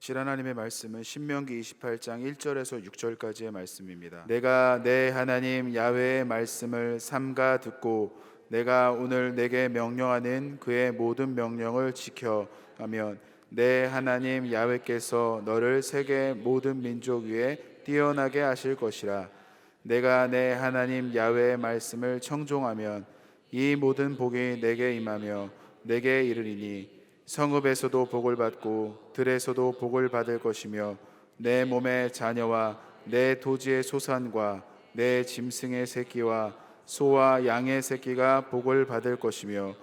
묵실 하나님의 말씀은 신명기 28장 1절에서 6절까지의 말씀입니다. 내가 내 하나님 야훼의 말씀을 삼가 듣고 내가 오늘 내게 명령하는 그의 모든 명령을 지켜가면 내 하나님 야훼께서 너를 세계 모든 민족 위에 뛰어나게 하실 것이라. 내가 내 하나님 야훼의 말씀을 청종하면 이 모든 복이 내게 임하며 내게 이르리니 성읍에서도 복을 받고 들에서도 복을 받을 것이며 내 몸의 자녀와 내 토지의 소산과 내 짐승의 새끼와 소와 양의 새끼가 복을 받을 것이며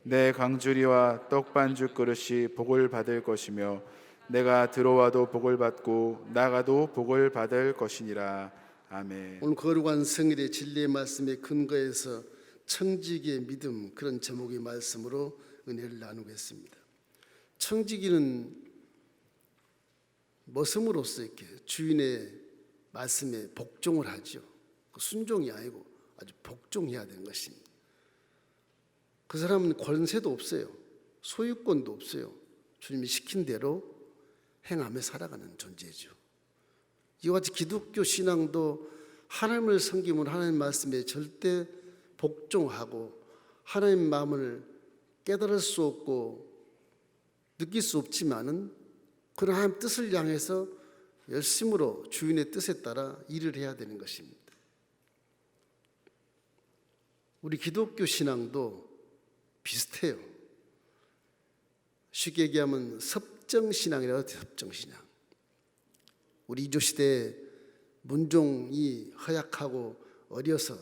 내 강주리와 떡반죽 그릇이 복을 받을 것이며 내가 들어와도 복을 받고 나가도 복을 받을 것이니라. 아멘. 오늘 거룩한 성일의 진리의 말씀에 근거해서 청지기의 믿음, 그런 제목의 말씀으로 은혜를 나누겠습니다. 청지기는 머슴으로서 이렇게 주인의 말씀에 복종을 하죠. 순종이 아니고 아주 복종해야 되는 것입니다. 그 사람은 권세도 없어요. 소유권도 없어요. 주님이 시킨 대로 행하며 살아가는 존재죠. 이와 같이 기독교 신앙도 하나님을 섬기면 하나님 말씀에 절대 복종하고 하나님 마음을 깨달을 수 없고 느낄 수 없지만은 그런 하나님 뜻을 향해서 열심으로 주인의 뜻에 따라 일을 해야 되는 것입니다. 우리 기독교 신앙도 비슷해요. 쉽게 얘기하면 섭정신앙이라고 해요. 섭정신앙. 우리 이조시대에 문종이 허약하고 어려서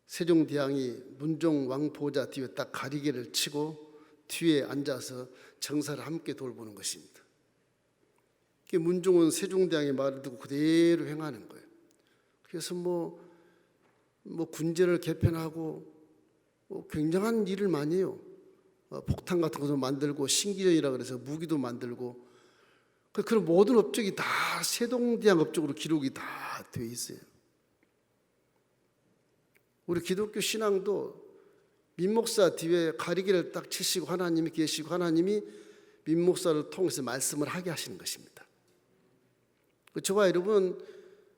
세종대왕이 문종 왕보자 뒤에 딱 가리개를 치고 뒤에 앉아서 정사를 함께 돌보는 것입니다. 문종은 세종대왕의 말을 듣고 그대로 행하는 거예요. 그래서 뭐 군제를 개편하고 굉장한 일을 많이 해요. 폭탄 같은 것도 만들고 신기전이라 그래서 무기도 만들고 그런 모든 업적이 다 세종대왕 업적으로 기록이 다 되어 있어요. 우리 기독교 신앙도 민목사 뒤에 가리개를 딱 치시고 하나님이 계시고 하나님이 민목사를 통해서 말씀을 하게 하시는 것입니다. 저와 여러분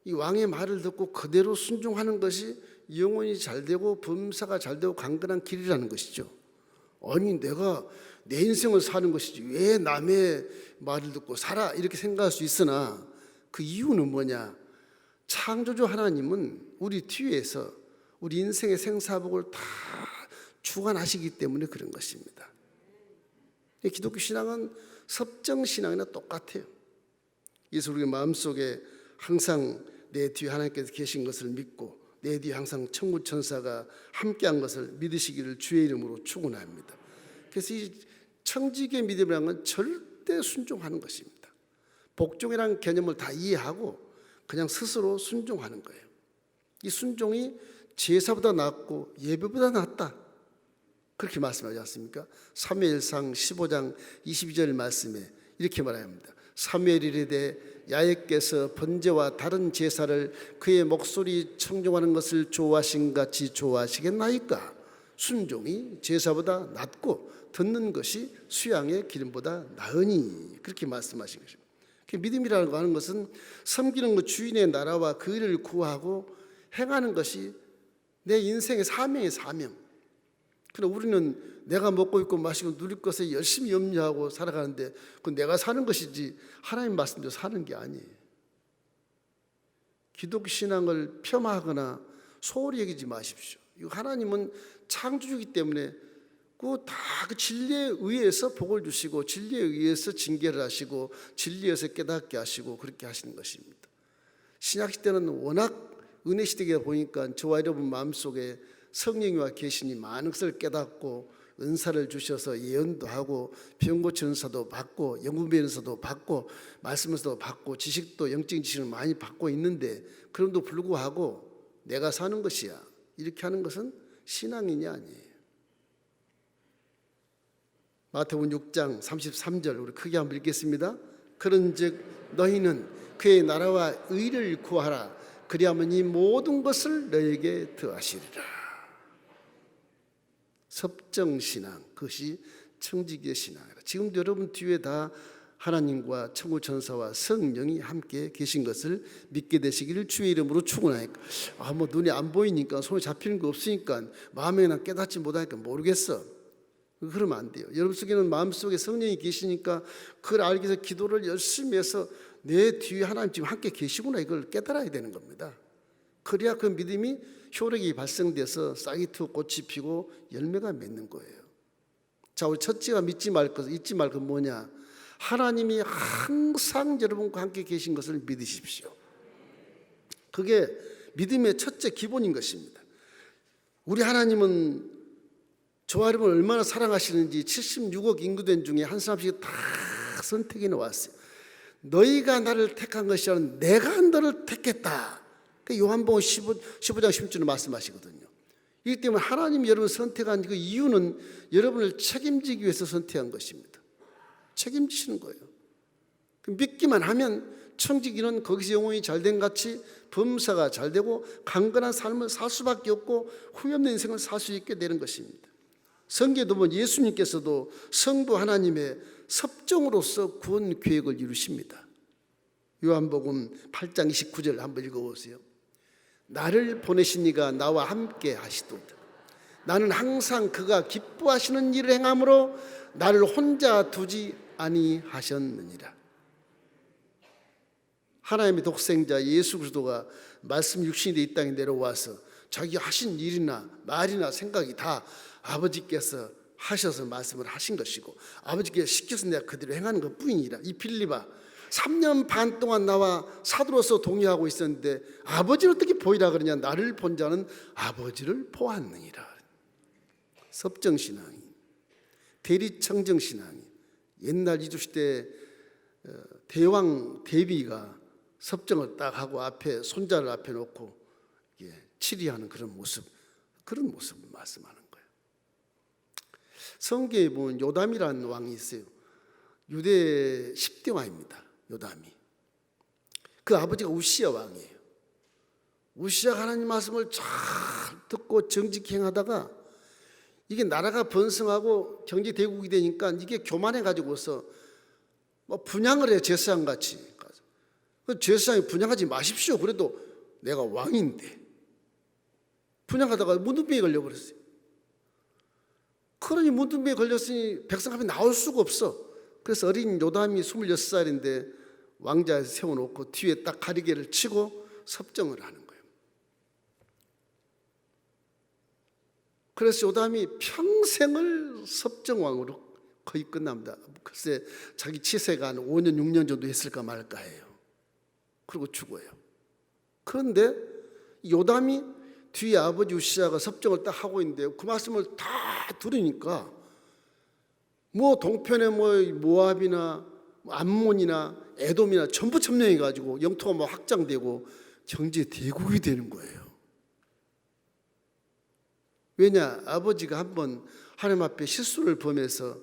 이 왕의 말을 듣고 그대로 순종하는 것이 영혼이 잘되고 범사가 잘되고 강건한 길이라는 것이죠. 아니 내가 내 인생을 사는 것이지 왜 남의 말을 듣고 살아 이렇게 생각할 수 있으나 그 이유는 뭐냐? 창조주 하나님은 우리 뒤에서 우리 인생의 생사복을 다 주관하시기 때문에 그런 것입니다. 기독교 신앙은 섭정신앙이나 똑같아요. 그래서 우리 마음속에 항상 내 뒤에 하나님께서 계신 것을 믿고 내 뒤에 항상 천구천사가 함께한 것을 믿으시기를 주의 이름으로 축원합니다. 그래서 이 청지기의 믿음이라는 건 절대 순종하는 것입니다. 복종이라는 개념을 다 이해하고 그냥 스스로 순종하는 거예요. 이 순종이 제사보다 낫고 예배보다 낫다 그렇게 말씀하지 않습니까? 사무엘상 15장 22절 말씀에 이렇게 말합니다. 사무엘이 이르되 야훼께서 번제와 다른 제사를 그의 목소리 청종하는 것을 좋아하신 같이 좋아하시겠나이까? 순종이 제사보다 낫고 듣는 것이 수양의 기름보다 나으니 그렇게 말씀하신 것입니다. 믿음이라고 하는 것은 섬기는 것 주인의 나라와 그 일을 구하고 행하는 것이 내 인생의 사명의 사명. 그러나 우리는 내가 먹고 입고 마시고 누릴 것에 열심히 염려하고 살아가는데 그건 내가 사는 것이지 하나님 말씀대로 사는 게 아니에요. 기독교 신앙을 폄하하거나 소홀히 여기지 마십시오. 하나님은 창조주이기 때문에 그 진리에 의해서 복을 주시고 진리에 의해서 징계를 하시고 진리에 의해서 깨닫게 하시고 그렇게 하시는 것입니다. 신약 시대는 워낙 은혜 시대이다 보니까 저와 여러분 마음속에 성령이와 계시니 많은 것을 깨닫고 은사를 주셔서 예언도 하고 병 고치는 은사도 받고 영분 변호사도 받고 말씀에서도 받고 지식도 영적인 지식을 많이 받고 있는데 그럼에도 불구하고 내가 사는 것이야 이렇게 하는 것은 신앙이냐 아니에요. 마태복음 6장 33절 우리 크게 한번 읽겠습니다. 그런즉 너희는 그의 나라와 의를 구하라. 그리하면 이 모든 것을 너에게 더하시리라. 섭정신앙 그것이 청지기의 신앙이라. 지금도 여러분 뒤에 다 하나님과 천국 천사와 성령이 함께 계신 것을 믿게 되시기를 주의 이름으로 축원하니까 뭐 눈이 안 보이니까 손에 잡히는 거 없으니까 마음에는 깨닫지 못하니까 모르겠어. 그러면 안 돼요. 여러분 속에는 마음속에 성령이 계시니까 그걸 알기 위해서 기도를 열심히 해서 내 뒤에 하나님 지금 함께 계시구나 이걸 깨달아야 되는 겁니다. 그래야 그 믿음이 효력이 발생돼서 싹이 트고 꽃이 피고 열매가 맺는 거예요. 자, 우리 첫째가 잊지 말 것 뭐냐? 하나님이 항상 여러분과 함께 계신 것을 믿으십시오. 그게 믿음의 첫째 기본인 것입니다. 우리 하나님은 저와 여러분을 얼마나 사랑하시는지 76억 인구된 중에 한 사람씩 다 선택해 놓았어요. 너희가 나를 택한 것이 아니라 내가 너를 택했다. 요한복음 15장 10절에 말씀하시거든요. 이기 때문에 하나님이 여러분을 선택한 그 이유는 여러분을 책임지기 위해서 선택한 것입니다. 책임지시는 거예요. 믿기만 하면 청지기는 거기서 영혼이 잘된 같이 범사가 잘되고 강건한 삶을 살 수밖에 없고 후회 없는 인생을 살 수 있게 되는 것입니다. 성경에도 보면 예수님께서도 성부 하나님의 섭정으로서 구원 계획을 이루십니다. 요한복음 8장 29절 한번 읽어보세요. 나를 보내신 이가 나와 함께 하시도다. 나는 항상 그가 기뻐하시는 일을 행함으로 나를 혼자 두지 아니하셨느니라. 하나님의 독생자 예수 그리스도가 말씀 육신이 돼 이 땅에 내려와서 자기 하신 일이나 말이나 생각이 다 아버지께서 하셔서 말씀을 하신 것이고 아버지께서 시켜서 내가 그대로 행하는 것 뿐이니라. 이 빌립아 3년 반 동안 나와 사도로서 동의하고 있었는데 아버지를 어떻게 보이라 그러냐? 나를 본 자는 아버지를 보았느니라. 섭정신앙이 대리청정신앙이 옛날 이주시대 대왕 대비가 섭정을 딱 하고 앞에 손자를 앞에 놓고 치리하는 그런 모습을 말씀하는 거예요. 성경에 보면 요담이라는 왕이 있어요. 유대 10대 왕입니다. 요담이. 그 아버지가 우시야 왕이에요. 우시야 하나님 말씀을 잘 듣고 정직히 행하다가 이게 나라가 번성하고 경제 대국이 되니까 이게 교만해 가지고서 분양을 해. 제사장 같이. 그 제사장이 분양하지 마십시오. 그래도 내가 왕인데 분양하다가 문둥병에 걸려버렸어요. 그러니 문둥병에 걸렸으니 백성 앞에 나올 수가 없어. 그래서 어린 요담이 26살인데 왕자에서 세워놓고 뒤에 딱 가리개를 치고 섭정을 하는 거예요. 그래서 요담이 평생을 섭정왕으로 거의 끝납니다. 글쎄 자기 치세가 한 5년 6년 정도 했을까 말까 해요. 그리고 죽어요. 그런데 요담이 뒤에 아버지 우시야가 섭정을 딱 하고 있는데 그 말씀을 다 들으니까 동편에 모압이나 암몬이나 에돔이나 전부 점령해 가지고 영토가 확장되고 경제 대국이 되는 거예요. 왜냐? 아버지가 한번 하나님 앞에 실수를 범해서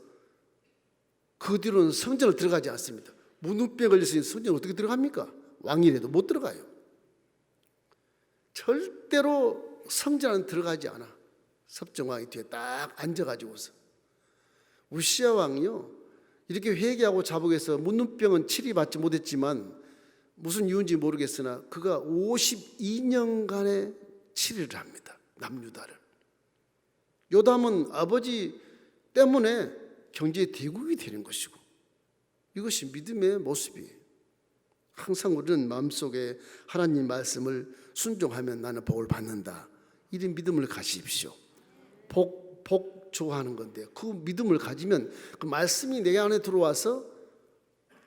그 뒤로는 성전을 들어가지 않습니다. 문둥병에 걸렸으니 성전 어떻게 들어갑니까? 왕이라도 못 들어가요. 절대로 성전은 들어가지 않아. 섭정왕이 뒤에 딱 앉아가지고서. 우시야 왕이요, 이렇게 회개하고 자복해서 문둥병은 치료받지 못했지만 무슨 이유인지 모르겠으나 그가 52년간의 치료를 합니다. 남유다를. 요담은 아버지 때문에 경제 대국이 되는 것이고 이것이 믿음의 모습이에요. 항상 우리는 마음속에 하나님 말씀을 순종하면 나는 복을 받는다. 이런 믿음을 가지십시오. 복 좋아하는 건데 그 믿음을 가지면 그 말씀이 내 안에 들어와서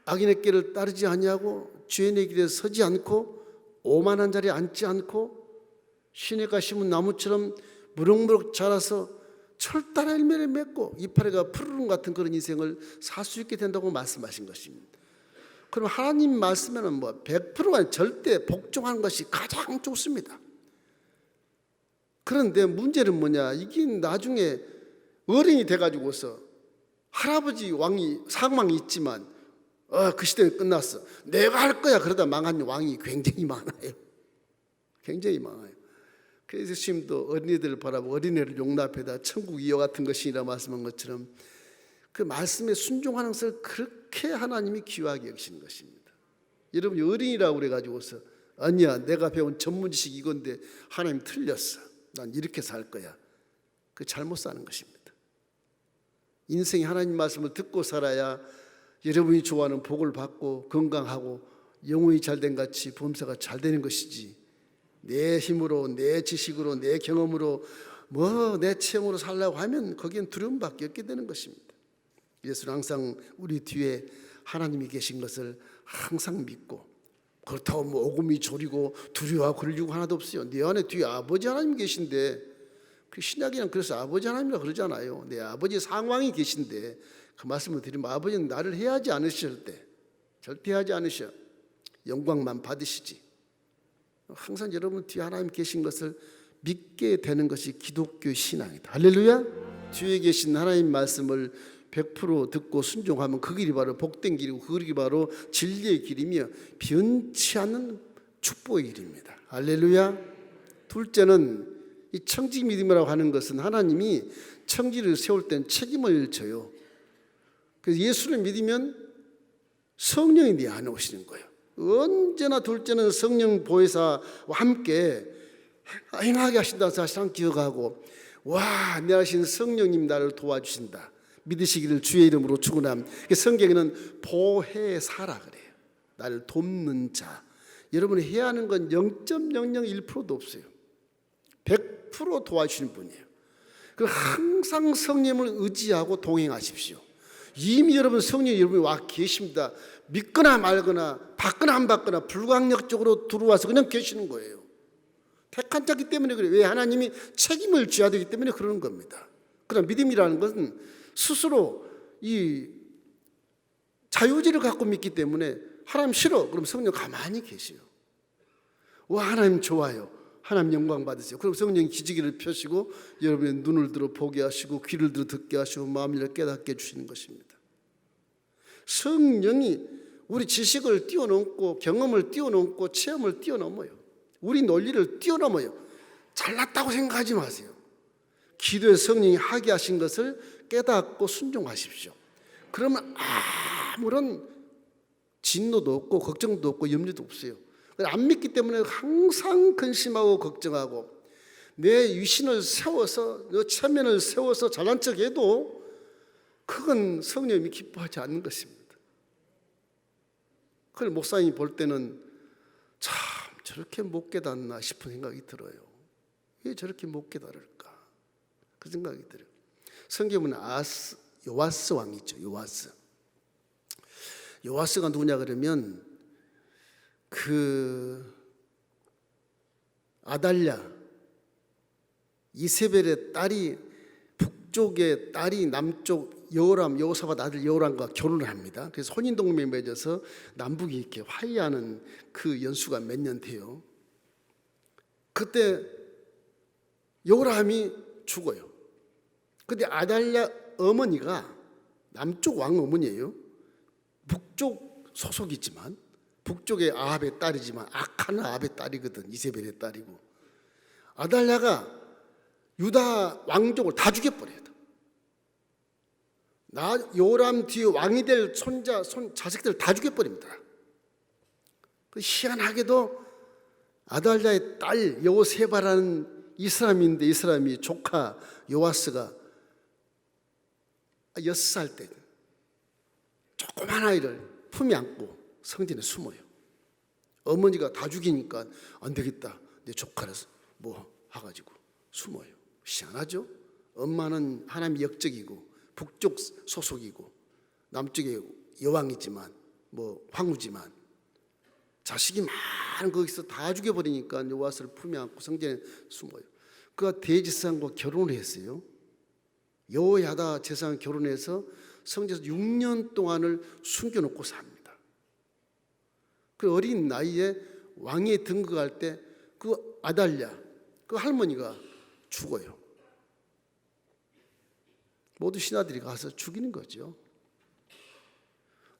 악인의 길을 따르지 아니하고 죄인의 길에 서지 않고 오만한 자리에 앉지 않고 시냇가 심은 나무처럼 무럭무럭 자라서 철다라 열매를 맺고 이파리가 푸르름 같은 그런 인생을 살 수 있게 된다고 말씀하신 것입니다. 그럼 하나님 말씀에는 100%가 절대 복종하는 것이 가장 좋습니다. 그런데 문제는 뭐냐? 이게 나중에 어른이 돼가지고서 할아버지 왕이 상망이 있지만 그 시대는 끝났어. 내가 할 거야. 그러다 망한 왕이 굉장히 많아요. 굉장히 많아요. 그래서 예수님도 어린이들을 바라보고 어린애를 용납해다 천국 이와 같은 것이라 말씀한 것처럼 그 말씀에 순종하는 것을 그렇게 하나님이 귀하게 여기시는 것입니다. 여러분이 어린이라고 그래가지고서 아니야 내가 배운 전문 지식 이건데 하나님 틀렸어. 난 이렇게 살 거야. 그 잘못 사는 것입니다. 인생이 하나님 말씀을 듣고 살아야 여러분이 좋아하는 복을 받고 건강하고 영혼이 잘된 같이 범사가 잘 되는 것이지, 내 힘으로 내 지식으로 내 경험으로 내 체험으로 살려고 하면 거기엔 두려움밖에 없게 되는 것입니다. 예수는 항상 우리 뒤에 하나님이 계신 것을 항상 믿고, 그렇다고 오금이 저리고 두려워하고 그럴 이유가 하나도 없어요. 내 안에 뒤에 아버지 하나님 계신데, 그 신약에는 그래서 아버지 하나님이라 그러잖아요. 내 아버지 상왕이 계신데 그 말씀을 드리면 아버지는 나를 해하지 않으실 때, 절대 하지 않으셔. 영광만 받으시지. 항상 여러분 뒤에 하나님 계신 것을 믿게 되는 것이 기독교 신앙이다. 할렐루야. 뒤에 계신 하나님 말씀을 100% 듣고 순종하면 그 길이 바로 복된 길이고 그 길이 바로 진리의 길이며 변치 않는 축복의 길입니다. 할렐루야. 둘째는 이 청지 믿음이라고 하는 것은 하나님이 청지를 세울 땐 책임을 져요. 그래서 예수를 믿으면 성령이 네 안에 오시는 거예요. 언제나 둘째는 성령 보혜사와 함께 행하게 하신다는 사실을 기억하고, 와, 내 하신 성령님 나를 도와주신다 믿으시기를 주의 이름으로 축원함. 성경에는 보혜사라 그래요. 나를 돕는 자. 여러분이 해야 하는 건 0.001%도 없어요. 100% 도와주시는 분이에요. 그리고 항상 성령님을 의지하고 동행하십시오. 이미 여러분 성령이 여러분이 와 계십니다. 믿거나 말거나 받거나 안 받거나 불강력적으로 들어와서 그냥 계시는 거예요. 택한 자기 때문에 그래요. 왜? 하나님이 책임을 져야 되기 때문에 그러는 겁니다. 그러나 믿음이라는 것은 스스로 이 자유의지를 갖고 믿기 때문에 하나님 싫어. 그럼 성령 가만히 계세요. 와, 하나님 좋아요. 하나님 영광 받으세요. 그럼 성령이 기지개를 펴시고 여러분의 눈을 들어 보게 하시고 귀를 들어 듣게 하시고 마음을 깨닫게 해주시는 것입니다. 성령이 우리 지식을 뛰어넘고 경험을 뛰어넘고 체험을 뛰어넘어요. 우리 논리를 뛰어넘어요. 잘났다고 생각하지 마세요. 기도에 성령이 하게 하신 것을 깨닫고 순종하십시오. 그러면 아무런 진노도 없고 걱정도 없고 염려도 없어요. 안 믿기 때문에 항상 근심하고 걱정하고 내 위신을 세워서 내 체면을 세워서 잘난 척해도 그건 성령님이 기뻐하지 않는 것입니다. 그걸 목사님이 볼 때는 참 저렇게 못 깨닫나 싶은 생각이 들어요. 왜 저렇게 못 깨달을까? 그 생각이 들어요. 성경은 요아스 왕이 있죠. 요아스가 누구냐 그러면 그 아달랴 이세벨의 딸이 북쪽의 딸이 남쪽 여호사밧 아들 여호람과 결혼을 합니다. 그래서 혼인동맹에 맺어서 남북이 이렇게 화해하는 그 연수가 몇 년 돼요. 그때 여호람이 죽어요. 근데 아달랴 어머니가 남쪽 왕 어머니예요. 북쪽 소속이지만 북쪽의 아합의 딸이지만 악한 아합의 딸이거든. 이세벨의 딸이고. 아달랴가 유다 왕족을 다 죽여버려요. 요람 뒤에 왕이 될 자식들 다 죽여버립니다. 희한하게도 아달랴의 딸 여호세바라는 이 사람인데 이 사람이 조카 요아스가 6살 때 조그만 아이를 품에 안고 성전에 숨어요. 어머니가 다 죽이니까 안 되겠다. 내 조카를 해가지고 숨어요. 희한하죠? 엄마는 하나님의 역적이고 북쪽 소속이고 남쪽의 여왕이지만 황후지만 자식이 많은 거기서 다 죽여버리니까 요아스를 품에 안고 성전에 숨어요. 그가 대제사장과 결혼을 했어요. 여호야다 제사장 결혼해서 성전에서 6년 동안을 숨겨놓고 삽니다. 그 어린 나이에 왕위에 등극할 때 그 아달랴 그 할머니가 죽어요. 모두 신하들이 가서 죽이는 거죠.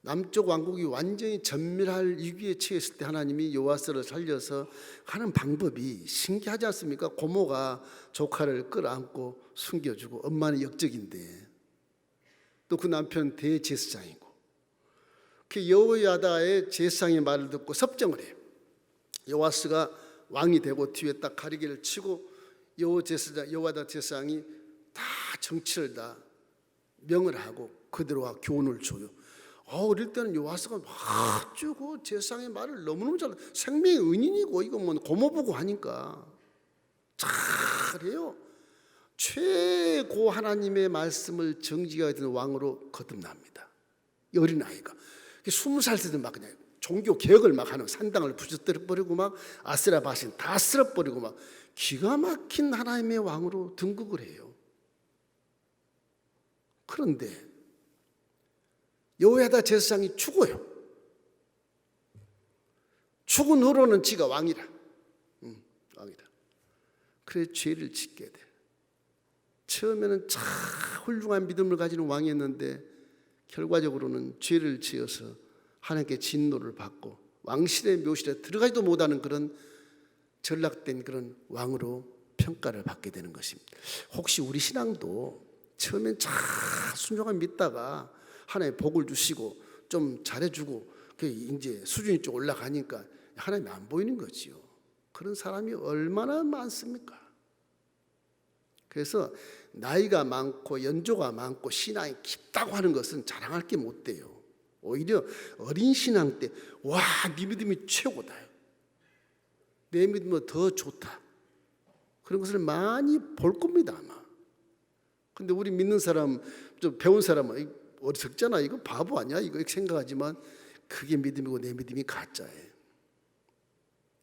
남쪽 왕국이 완전히 전멸할 위기에 처했을 때 하나님이 요아스를 살려서 하는 방법이 신기하지 않습니까? 고모가 조카를 끌어안고 숨겨주고 엄마는 역적인데 또 그 남편 대제사장이고, 그 여호야다의 제사장의 말을 듣고 섭정을 해요. 요아스가 왕이 되고 뒤에 딱 가리개를 치고 여호야다 제사장이 다 정치를 다 명을 하고 그대로 교훈을 줘요. 어릴 때는 요아스가 아주 그 제사장의 말을 너무너무 잘, 생명의 은인이고 이거 뭐 고모부고 하니까 잘해요. 최고 하나님의 말씀을 정직하게 듣는 왕으로 거듭납니다. 이 어린아이가 20살 때도 막 그냥 종교 개혁을 막 하는, 산당을 부셔뜨려 버리고 막 아세라 바신 다 쓸어 버리고 막 기가 막힌 하나님의 왕으로 등극을 해요. 그런데 여호야다 제사장이 죽어요. 죽은 후로는 지가 왕이라. 왕이라. 그래 죄를 짓게 돼. 처음에는 참 훌륭한 믿음을 가지는 왕이었는데 결과적으로는 죄를 지어서 하나님께 진노를 받고 왕실의 묘실에 들어가지도 못하는 그런 전락된 그런 왕으로 평가를 받게 되는 것입니다. 혹시 우리 신앙도 처음엔 참 순종하게 믿다가 하나님 복을 주시고 좀 잘해주고 이제 수준이 좀 올라가니까 하나님이 안 보이는 거지요. 그런 사람이 얼마나 많습니까? 그래서 나이가 많고 연조가 많고 신앙이 깊다고 하는 것은 자랑할 게 못 돼요. 오히려 어린 신앙 때 와, 네 믿음이 최고다, 내 믿음은 더 좋다, 그런 것을 많이 볼 겁니다 아마. 근데 우리 믿는 사람, 좀 배운 사람은 어리석잖아, 이거 바보 아니야, 이거 이렇게 생각하지만 그게 믿음이고 내 믿음이 가짜예요.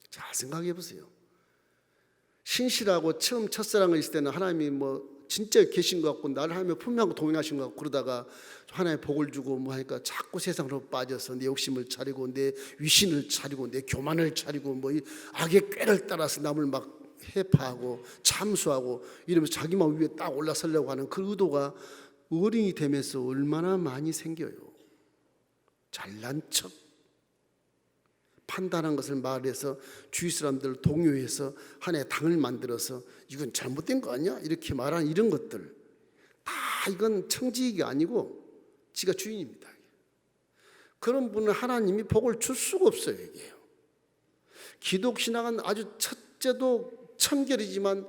잘 생각해 보세요. 신실하고 처음 첫사랑을 있을 때는 하나님이 뭐 진짜 계신 것 같고 나를 하나님의 품명하고 동행하신 것 같고 그러다가 하나님의 복을 주고 뭐 하니까 자꾸 세상으로 빠져서 내 욕심을 차리고 내 위신을 차리고 내 교만을 차리고 뭐 이 악의 꾀를 따라서 남을 막 해파하고 참수하고 이러면서 자기만 위에 딱 올라서려고 하는 그 의도가 어린이 되면서 얼마나 많이 생겨요. 잘난 척, 판단한 것을 말해서 주위 사람들을 동요해서 하나의 당을 만들어서 이건 잘못된 거 아니야? 이렇게 말하는 이런 것들 다 이건 청지익이 아니고 지가 주인입니다. 그런 분은 하나님이 복을 줄 수가 없어요. 이게요. 기독신앙은 아주 첫째도 청결이지만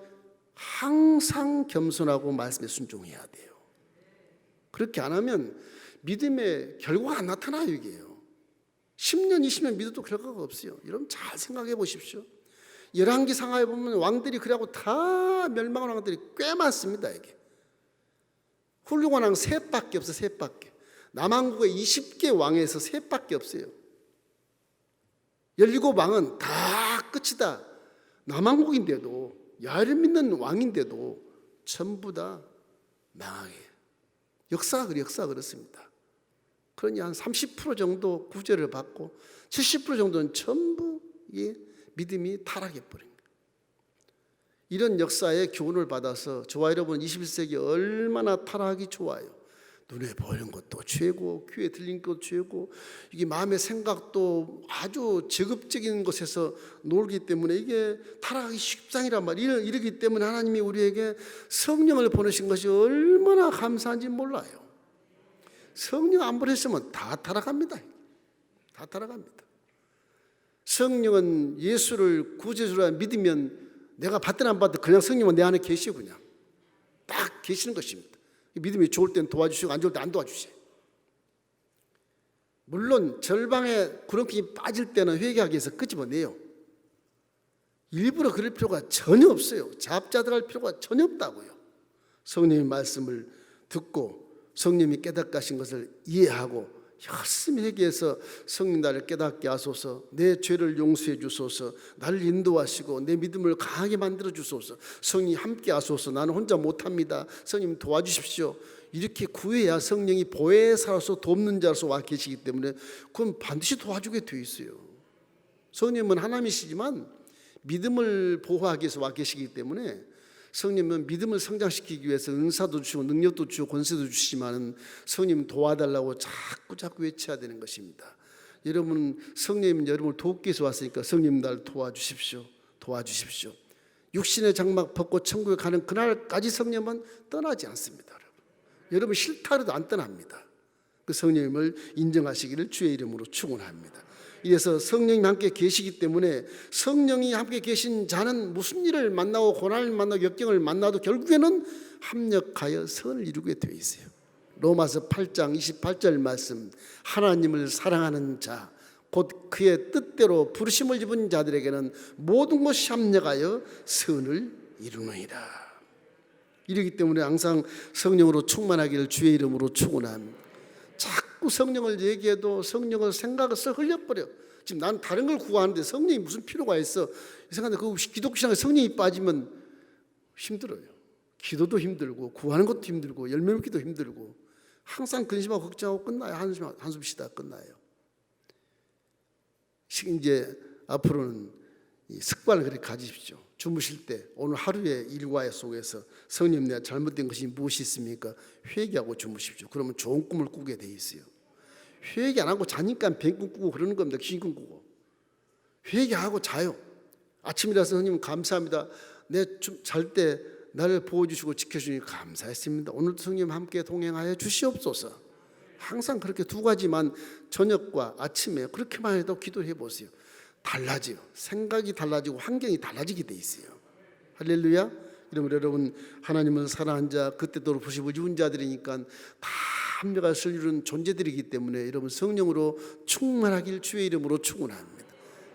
항상 겸손하고 말씀에 순종해야 돼요. 그렇게 안 하면 믿음의 결과가 안 나타나요. 이게요. 10년, 20년 믿어도 결과가 없어요. 여러분 잘 생각해 보십시오. 열왕기 상하에 보면 왕들이 그래갖고 다 멸망한 왕들이 꽤 많습니다. 이게 훌륭한 왕 셋밖에 없어. 셋밖에. 남한국에 20개 왕에서 셋밖에 없어요. 17왕은 다 끝이다. 남한국인데도 야를 믿는 왕인데도 전부 다 망하게. 역사가 그렇습니다. 그러니 한 30% 정도 구제를 받고 70% 정도는 전부 믿음이 타락해버린 거예요. 이런 역사의 교훈을 받아서 저와 여러분 21세기 얼마나 타락이 좋아요. 눈에 보이는 것도 최고, 귀에 들린 것도 최고, 이게 마음의 생각도 아주 제급적인 것에서 놀기 때문에 이게 타락하기 십상이란 말이에요. 이러기 때문에 하나님이 우리에게 성령을 보내신 것이 얼마나 감사한지 몰라요. 성령 안 보냈으면 다 타락합니다. 다 타락합니다. 성령은 예수를 구주로 믿으면 내가 받든 안 받든 그냥 성령은 내 안에 계시고 그냥 딱 계시는 것입니다. 믿음이 좋을 땐 도와주시고 안 좋을 때 안 도와주세요. 물론 절방에 구렁텅이 빠질 때는 회개하기 위해서 끄집어내요. 일부러 그럴 필요가 전혀 없어요. 잡자들할 필요가 전혀 없다고요. 성령의 말씀을 듣고 성령이 깨닫게 하신 것을 이해하고 열심히 회개해서 성령 나를 깨닫게 하소서, 내 죄를 용서해 주소서, 나를 인도하시고 내 믿음을 강하게 만들어 주소서, 성령이 함께 하소서, 나는 혼자 못합니다, 성령 도와주십시오. 이렇게 구해야 성령이 보혜사로서 돕는 자로서 와 계시기 때문에 그건 반드시 도와주게 되어 있어요. 성령은 하나님이시지만 믿음을 보호하기 위해서 와 계시기 때문에 성령은 믿음을 성장시키기 위해서 은사도 주시고 능력도 주시고 권세도 주시지만 성령 도와달라고 자꾸 외쳐야 되는 것입니다. 여러분 성령님 여러분을 돕기 위해서 왔으니까 성령님 날 도와주십시오. 도와주십시오. 육신의 장막 벗고 천국에 가는 그날까지 성령은 떠나지 않습니다. 여러분. 여러분 싫다 해도 안 떠납니다. 그 성령님을 인정하시기를 주의 이름으로 축원합니다. 이래서 성령님 함께 계시기 때문에 성령이 함께 계신 자는 무슨 일을 만나고 고난을 만나고 역경을 만나도 결국에는 합력하여 선을 이루게 되어 있어요. 로마서 8장 28절 말씀, 하나님을 사랑하는 자 곧 그의 뜻대로 부르심을 입은 자들에게는 모든 것이 합력하여 선을 이루느니라. 이러기 때문에 항상 성령으로 충만하기를 주의 이름으로 축원합니다. 자꾸 성령을 얘기해도 성령을 생각을 써 흘려버려. 지금 난 다른 걸 구하는데 성령이 무슨 필요가 있어? 이 생각인데 그 기독신앙에 성령이 빠지면 힘들어요. 기도도 힘들고 구하는 것도 힘들고 열매 맺기도 힘들고 항상 근심하고 걱정하고 끝나요. 한숨 쉬다 끝나요. 이제 앞으로는 이 습관을 그렇게 가지십시오. 주무실 때 오늘 하루의 일과 속에서 성령 내가 잘못된 것이 무엇이 있습니까? 회개하고 주무십시오. 그러면 좋은 꿈을 꾸게 돼 있어요. 회개 안 하고 자니까 뱅꿈 꾸고 그러는 겁니다. 귀신 꾸고. 회개하고 자요. 아침이라서 성님 감사합니다. 내 잘 때 나를 보호주시고 지켜주니 감사했습니다. 오늘도 성님 함께 동행하여 주시옵소서. 항상 그렇게 두 가지만 저녁과 아침에 그렇게만 해도 기도해 보세요. 달라져요. 생각이 달라지고 환경이 달라지게 돼 있어요. 할렐루야. 여러분 하나님은 사랑한 자 그때도 부심을 입은 자들이니까 다 합력할 수 이루는 존재들이기 때문에 여러분 성령으로 충만하길 주의 이름으로 축원합니다.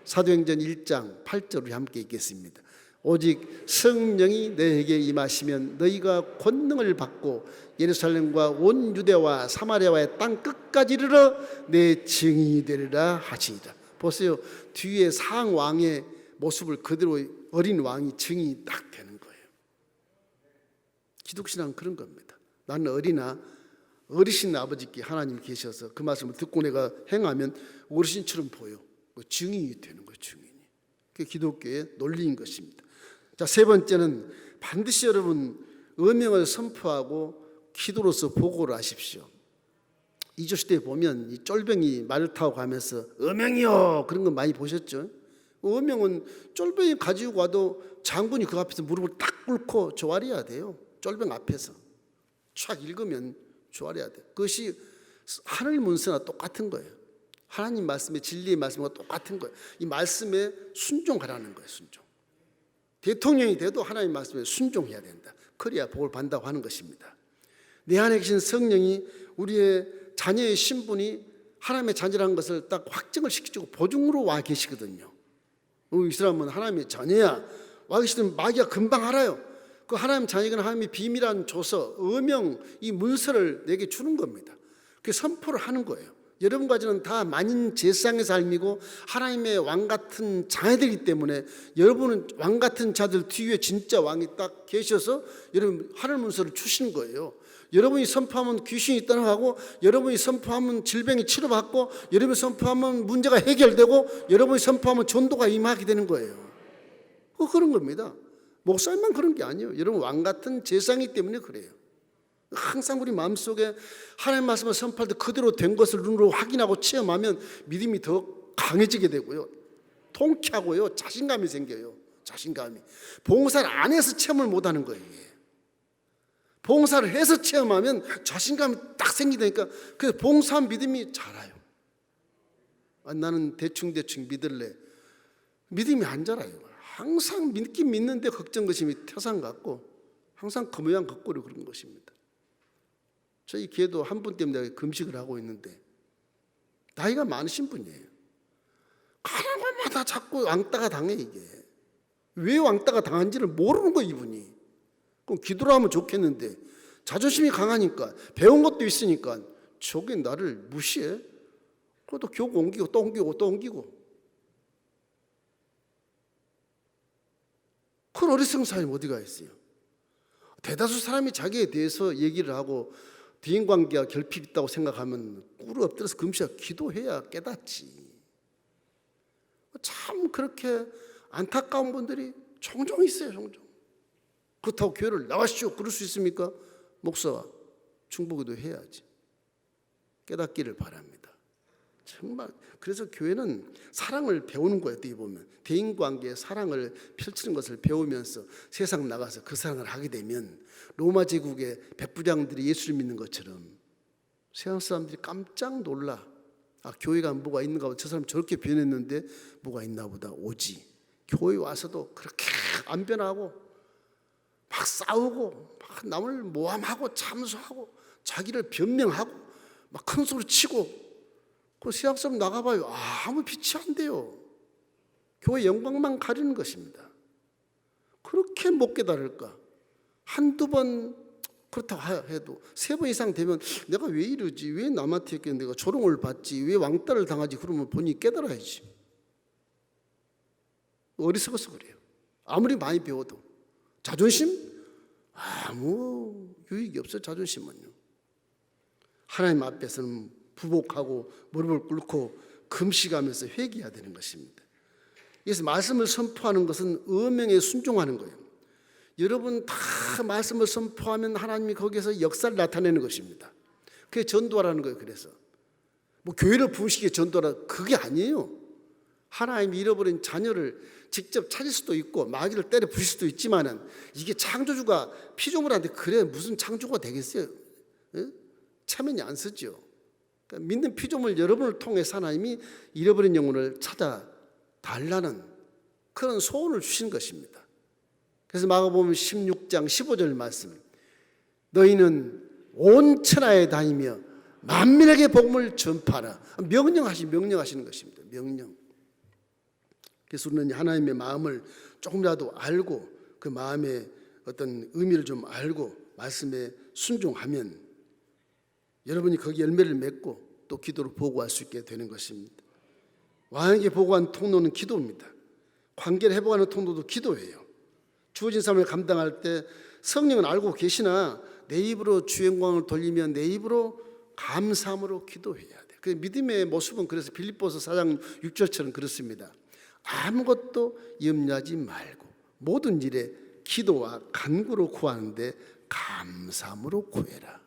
사도행전 1장 8절을 함께 읽겠습니다. 오직 성령이 너희에게 임하시면 너희가 권능을 받고 예루살렘과 온 유대와 사마리아와의 땅 끝까지 이르러 내 증인이 되리라 하시니라. 보세요. 뒤에 상 왕의 모습을 그대로 어린 왕이 증인이 딱 되는 거예요. 기독신앙은 그런 겁니다. 나는 어리신 아버지께 하나님이 계셔서 그 말씀을 듣고 내가 행하면 어르신처럼 보여. 증인이 되는 거예요. 증인이. 그게 기독교의 논리인 것입니다. 자, 세 번째는 반드시 여러분 음행을 선포하고 기도로서 보고를 하십시오. 이조시대에 보면 이 쫄병이 말을 타고 가면서 음행이요 그런 거 많이 보셨죠? 음행은 쫄병이 가지고 와도 장군이 그 앞에서 무릎을 딱 꿇고 조아려야 돼요. 쫄병 앞에서 촥 읽으면 조아려야 돼요. 그것이 하늘 문서나 똑같은 거예요. 하나님 말씀의 진리의 말씀과 똑같은 거예요. 이 말씀에 순종하라는 거예요. 순종. 대통령이 돼도 하나님 말씀에 순종해야 된다. 그래야 복을 받는다고 하는 것입니다. 내 안에 계신 성령이 우리의 자녀의 신분이 하나님의 자녀라는 것을 딱 확증을 시키고 보증으로 와 계시거든요. 이 사람은 하나님의 자녀야. 와 계시던 마귀가 금방 알아요. 그 하나님 자녀에게는 하나님의 비밀한 조서, 어명, 이 문서를 내게 주는 겁니다. 그 선포를 하는 거예요. 여러분까지는 다 만인 제상의 삶이고 하나님의 왕 같은 자녀들이기 때문에 여러분은 왕 같은 자들 뒤에 진짜 왕이 딱 계셔서 여러분 하늘 문서를 주시는 거예요. 여러분이 선포하면 귀신이 떠나가고 여러분이 선포하면 질병이 치료받고 여러분이 선포하면 문제가 해결되고 여러분이 선포하면 전도가 임하게 되는 거예요. 그런 겁니다. 목사님만 그런 게 아니에요. 여러분 왕 같은 제상이기 때문에 그래요. 항상 우리 마음속에 하나님 말씀을 선포할 때 그대로 된 것을 눈으로 확인하고 체험하면 믿음이 더 강해지게 되고요. 통쾌하고요. 자신감이 생겨요. 자신감이. 봉사를 안 해서 체험을 못하는 거예요. 봉사를 해서 체험하면 자신감이 딱 생기니까 그래서 봉사한 믿음이 자라요. 나는 대충 믿을래. 믿음이 안 자라요. 항상 믿긴 믿는데 걱정 의심이 태산 같고 항상 그 모양 겉고리 그런 것입니다. 저희 교회도 한 분 때문에 금식을 하고 있는데 나이가 많으신 분이에요. 가는 곳마다 자꾸 왕따가 당해 이게. 왜 왕따가 당한지를 모르는 거예요 이분이. 그럼 기도를 하면 좋겠는데 자존심이 강하니까 배운 것도 있으니까 저게 나를 무시해? 그것도 교구 옮기고 또 옮기고 또 옮기고. 그런 어리석은 사람이 어디가 있어요? 대다수 사람이 자기에 대해서 얘기를 하고 대인관계가 결핍 있다고 생각하면 꿇어 엎드려서 금시가 기도해야 깨닫지. 참 그렇게 안타까운 분들이 종종 있어요. 종종. 그렇다고 교회를 나가시오 그럴 수 있습니까? 목사와 중보기도 해야지. 깨닫기를 바랍니다. 정말 그래서 교회는 사랑을 배우는 거예요. 어떻게 보면 대인관계의 사랑을 펼치는 것을 배우면서 세상 나가서 그 사랑을 하게 되면 로마 제국의 백부장들이 예수를 믿는 것처럼 세상 사람들이 깜짝 놀라. 교회가 뭐가 있는가 보다. 저 사람 저렇게 변했는데 뭐가 있나 보다. 오지. 교회 와서도 그렇게 안 변하고 막 싸우고 막 남을 모함하고 참수하고 자기를 변명하고 막 큰 소리 치고 그 세상 사람 나가봐요. 아무 빛이 안 돼요. 교회 영광만 가리는 것입니다. 그렇게 못 깨달을까? 한두 번 그렇다고 해도 3번 이상 되면 내가 왜 이러지? 왜 남한테 이렇게 내가 조롱을 받지? 왜 왕따를 당하지? 그러면 본인이 깨달아야지. 어리석어서 그래요. 아무리 많이 배워도. 자존심? 아무 유익이 없어요. 자존심은요. 하나님 앞에서는 부복하고 무릎을 꿇고 금식하면서 회개해야 되는 것입니다. 그래서 말씀을 선포하는 것은 어명에 순종하는 거예요. 여러분 다 말씀을 선포하면 하나님이 거기에서 역사를 나타내는 것입니다. 그게 전도하라는 거예요. 그래서 뭐 교회를 부으시기에 전도하라 그게 아니에요. 하나님이 잃어버린 자녀를 직접 찾을 수도 있고 마귀를 때려 부실 수도 있지만은 이게 창조주가 피조물한테 그래 무슨 창조가 되겠어요? 체면이 안 서죠. 그러니까 믿는 피조물 여러분을 통해서 하나님이 잃어버린 영혼을 찾아 달라는 그런 소원을 주신 것입니다. 그래서 마가복음 16장 15절 말씀, 너희는 온 천하에 다니며 만민에게 복음을 전파하라. 명령하시는 것입니다. 명령. 그래서 우리는 하나님의 마음을 조금이라도 알고 그 마음의 어떤 의미를 좀 알고 말씀에 순종하면 여러분이 거기 열매를 맺고 또 기도로 보고할 수 있게 되는 것입니다. 왕에게 보고한 통로는 기도입니다. 관계를 회복하는 통로도 기도예요. 주어진 삶을 감당할 때 성령은 알고 계시나 내 입으로 주 영광을 돌리면 내 입으로 감사함으로 기도해야 돼요. 그 믿음의 모습은 그래서 빌립보서 4장 6절처럼 그렇습니다. 아무것도 염려하지 말고 모든 일에 기도와 간구로 구하는데 감사함으로 구해라.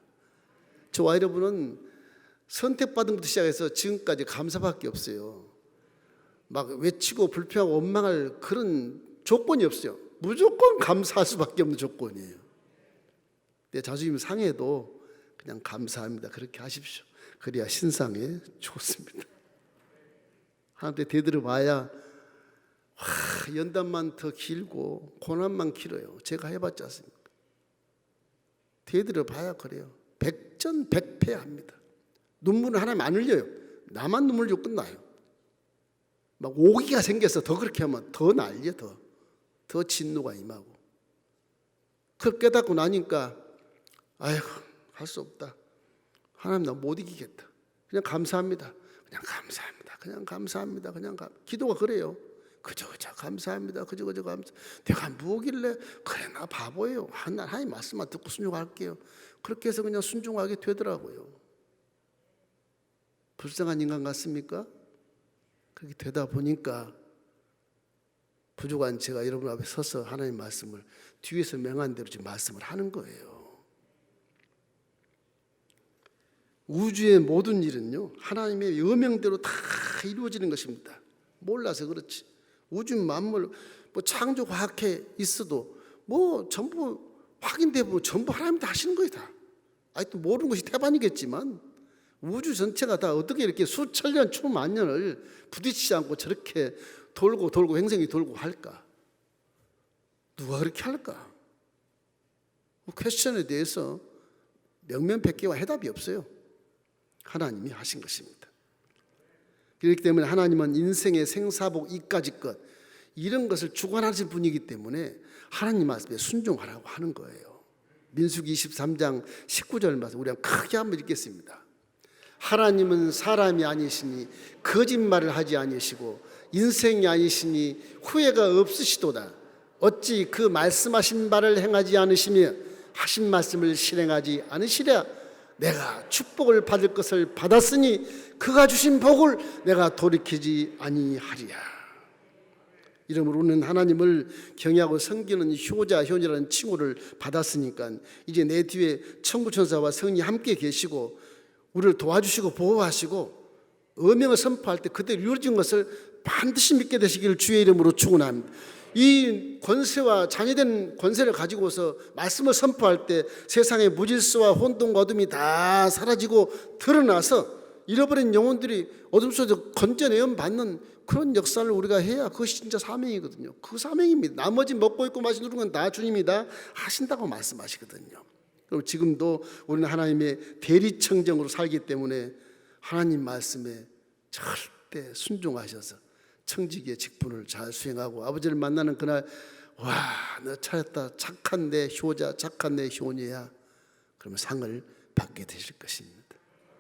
저와 여러분은 선택받은 것부터 시작해서 지금까지 감사밖에 없어요. 막 외치고 불평하고 원망할 그런 조건이 없어요. 무조건 감사할 수밖에 없는 조건이에요. 내 자존심 상해도 그냥 감사합니다. 그렇게 하십시오. 그래야 신상에 좋습니다. 하나님께 되들어봐야 연단만 더 길고 고난만 길어요. 제가 해봤지 않습니까? 되들어봐야 그래요. 백전백패합니다. 눈물은 하나님 안 흘려요. 나만 눈물 흘리고 끝나요. 막 오기가 생겨서 더 그렇게 하면 더 난리야. 더 진노가 임하고. 그걸 깨닫고 나니까 아이고 할 수 없다. 하나님 나 못 이기겠다. 그냥 감사합니다. 그냥 감사합니다. 그냥 감사합니다. 기도가 그래요. 그저 감사합니다. 그저 감사. 내가 뭐길래 그래 나 바보예요. 하나님 말씀만 듣고 순종할게요. 그렇게 해서 그냥 순종하게 되더라고요. 불쌍한 인간 같습니까? 그렇게 되다 보니까 부족한 제가 여러분 앞에 서서 하나님 말씀을 뒤에서 명한 대로 지금 말씀을 하는 거예요. 우주의 모든 일은요 하나님의 여명대로 다 이루어지는 것입니다. 몰라서 그렇지. 우주 만물 뭐 창조 과학에 있어도 뭐 전부 확인되고 전부 하나님 다 하시는 거예요. 다. 또 모르는 것이 태반이겠지만 우주 전체가 다 어떻게 이렇게 수천 년, 수만 년을 부딪히지 않고 저렇게 돌고 행성이 돌고 할까? 누가 그렇게 할까? 퀘스천에 대해서 명면백계와 해답이 없어요. 하나님이 하신 것입니다. 그렇기 때문에 하나님은 인생의 생사복 이까지 것 이런 것을 주관하신 분이기 때문에 하나님 말씀에 순종하라고 하는 거예요. 민수기 23장 19절 말씀 우리 크게 한번 읽겠습니다. 하나님은 사람이 아니시니 거짓말을 하지 아니시고 인생이 아니시니 후회가 없으시도다. 어찌 그 말씀하신 바를 행하지 않으시며 하신 말씀을 실행하지 않으시랴. 내가 축복을 받을 것을 받았으니 그가 주신 복을 내가 돌이키지 아니하리라. 이러므로 우리는 하나님을 경외하고 섬기는 효자효녀라는 칭호를 받았으니까 이제 내 뒤에 천부천사와 성이 함께 계시고 우리를 도와주시고 보호하시고 어명을 선포할 때 그대로 이루어진 것을 반드시 믿게 되시기를 주의 이름으로 축원합니다. 이 권세와 잔여된 권세를 가지고서 말씀을 선포할 때 세상의 무질서와 혼돈과 어둠이 다 사라지고 드러나서 잃어버린 영혼들이 어둠 속에서 건져내어 받는 그런 역사를 우리가 해야 그것이 진짜 사명이거든요. 그 사명입니다. 나머지 먹고 있고 마시고 누르는 건 다 주님이 다 하신다고 말씀하시거든요. 그럼 지금도 우리는 하나님의 대리청정으로 살기 때문에 하나님 말씀에 절대 순종하셔서 청지기의 직분을 잘 수행하고 아버지를 만나는 그날 와, 너 찾았다. 착한 내 효자, 착한 내 효녀야. 그러면 상을 받게 되실 것입니다.